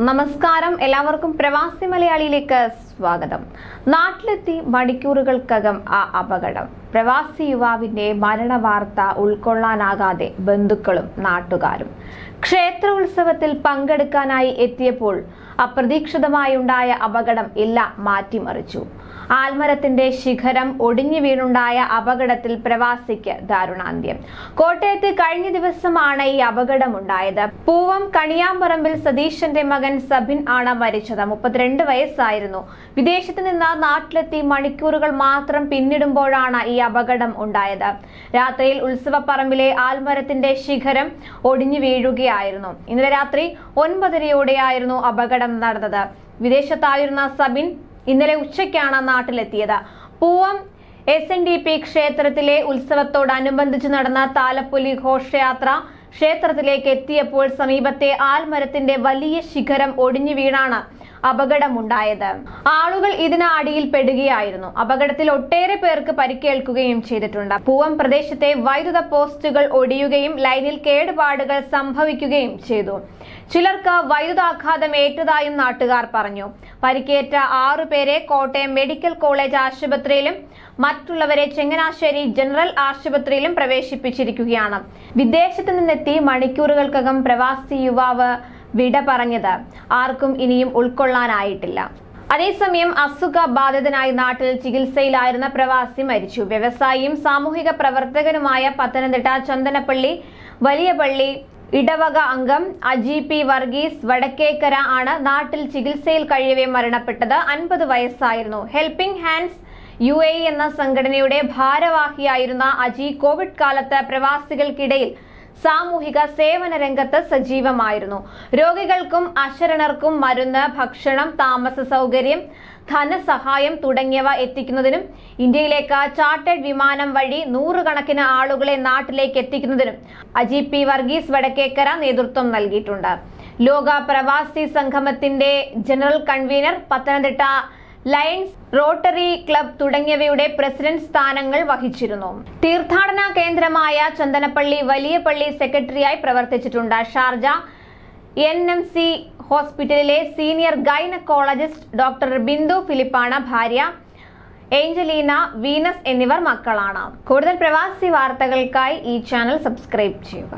നമസ്കാരം, എല്ലാവർക്കും പ്രവാസി മലയാളിയിലേക്ക് സ്വാഗതം. നാട്ടിലെത്തി മണിക്കൂറുകൾക്കകം ആ അപകടം. പ്രവാസി യുവാവിന്റെ മരണവാർത്ത ഉൾക്കൊള്ളാനാകാതെ ബന്ധുക്കളും നാട്ടുകാരും. ക്ഷേത്ര ഉത്സവത്തിൽ പങ്കെടുക്കാനായി എത്തിയപ്പോൾ അപ്രതീക്ഷിതമായുണ്ടായ അപകടം എല്ലാം മാറ്റിമറിച്ചു. ആൽമരത്തിന്റെ ശിഖരം ഒടിഞ്ഞു വീണുണ്ടായ അപകടത്തിൽ പ്രവാസിക്ക് ദാരുണാന്ത്യം. കോട്ടയത്ത് കഴിഞ്ഞ ദിവസമാണ് ഈ അപകടമുണ്ടായത്. പൂവം കണിയാമ്പറമ്പിൽ സതീശന്റെ മകൻ സബിൻ ആണ് മരിച്ചത്. 32 വയസ്സായിരുന്നു. വിദേശത്ത് നിന്ന് നാട്ടിലെത്തി മണിക്കൂറുകൾ മാത്രം പിന്നിടുമ്പോഴാണ് ഈ അപകടം ഉണ്ടായത്. രാത്രിയിൽ ഉത്സവപ്പറമ്പിലെ ആൽമരത്തിന്റെ ശിഖരം ഒടിഞ്ഞു വീഴുകയായിരുന്നു. ഇന്നലെ രാത്രി 9:30യോടെയായിരുന്നു അപകടം നടന്നത്. വിദേശത്തായിരുന്ന സബിൻ ഇന്നലെ ഉച്ചയ്ക്കാണ് നാട്ടിലെത്തിയത്. പൂവം SNDP ക്ഷേത്രത്തിലെ ഉത്സവത്തോടനുബന്ധിച്ച് നടന്ന താലപ്പൊലി ഘോഷയാത്ര ക്ഷേത്രത്തിലേക്ക് എത്തിയപ്പോൾ സമീപത്തെ ആൽമരത്തിന്റെ വലിയ ശിഖരം ഒടിഞ്ഞു വീണാണ് അപകടമുണ്ടായത്. ആളുകൾ ഇതിന് അടിയിൽ പെടുകയായിരുന്നു. അപകടത്തിൽ ഒട്ടേറെ പേർക്ക് പരിക്കേൽക്കുകയും ചെയ്തിട്ടുണ്ട്. പൂവം പ്രദേശത്തെ വൈദ്യുത പോസ്റ്റുകൾ ഒടിയുകയും ലൈനിൽ കേടുപാടുകൾ സംഭവിക്കുകയും ചെയ്തു. ചിലർക്ക് വൈദ്യുതാഘാതം ഏറ്റതായും നാട്ടുകാർ പറഞ്ഞു. പരിക്കേറ്റ 6 പേരെ കോട്ടയം മെഡിക്കൽ കോളേജ് ആശുപത്രിയിലും മറ്റുള്ളവരെ ചങ്ങനാശ്ശേരി ജനറൽ ആശുപത്രിയിലും പ്രവേശിപ്പിച്ചിരിക്കുകയാണ്. വിദേശത്ത് നിന്നെത്തി മണിക്കൂറുകൾക്കകം പ്രവാസി യുവാവ് വിട പറഞ്ഞത് ആർക്കും ഇനിയും ഉൾക്കൊള്ളാനായിട്ടില്ല. അതേസമയം അസുഖബാധിതനായി നാട്ടിൽ ചികിത്സയിലായിരുന്ന പ്രവാസി മരിച്ചു. വ്യവസായിയും സാമൂഹിക പ്രവർത്തകനുമായ പത്തനംതിട്ട ചന്ദനപ്പള്ളി വലിയപള്ളി ഇടവക അംഗം അജി പി വർഗീസ് വടക്കേക്കര ആണ് നാട്ടിൽ ചികിത്സയിൽ കഴിയവേ മരണപ്പെട്ടത്. 50 വയസ്സായിരുന്നു. ഹെൽപ്പിംഗ് ഹാൻഡ്സ് UAE എന്ന സംഘടനയുടെ ഭാരവാഹിയായിരുന്ന അജി കോവിഡ് കാലത്ത് പ്രവാസികൾക്കിടയിൽ സാമൂഹിക സേവന രംഗത്ത് സജീവമായിരുന്നു. രോഗികൾക്കും അശരണർക്കും മരുന്ന്, ഭക്ഷണം, താമസ സൗകര്യം, ധനസഹായം തുടങ്ങിയവ എത്തിക്കുന്നതിനും ഇന്ത്യയിലേക്ക് ചാർട്ടേഡ് വിമാനം വഴി 100 കണക്കിന് ആളുകളെ നാട്ടിലേക്ക് എത്തിക്കുന്നതിനും അജി പി വർഗീസ് വടക്കേക്കര നേതൃത്വം നൽകിയിട്ടുണ്ട്. ലോക പ്രവാസി സംഗമത്തിന്റെ general convener, Pathanamthitta Lions Rotary club തുടങ്ങിയവയുടെ പ്രസിഡന്റ് സ്ഥാനങ്ങൾ വഹിച്ചിരുന്നു. തീർത്ഥാടന കേന്ദ്രമായ ചന്ദനപ്പള്ളി വലിയപള്ളി സെക്രട്ടറിയായി പ്രവർത്തിച്ചിട്ടുണ്ട്. ഷാർജ NMC ഹോസ്പിറ്റലിലെ സീനിയർ ഗൈനക്കോളജിസ്റ്റ് ഡോക്ടർ ബിന്ദു ഫിലിപ്പാണ് ഭാര്യ. ഏഞ്ചലീന, വീനസ് എന്നിവർ മക്കളാണ്. കൂടുതൽ പ്രവാസി വാർത്തകൾക്കായി ഈ ചാനൽ സബ്സ്ക്രൈബ് ചെയ്യുക.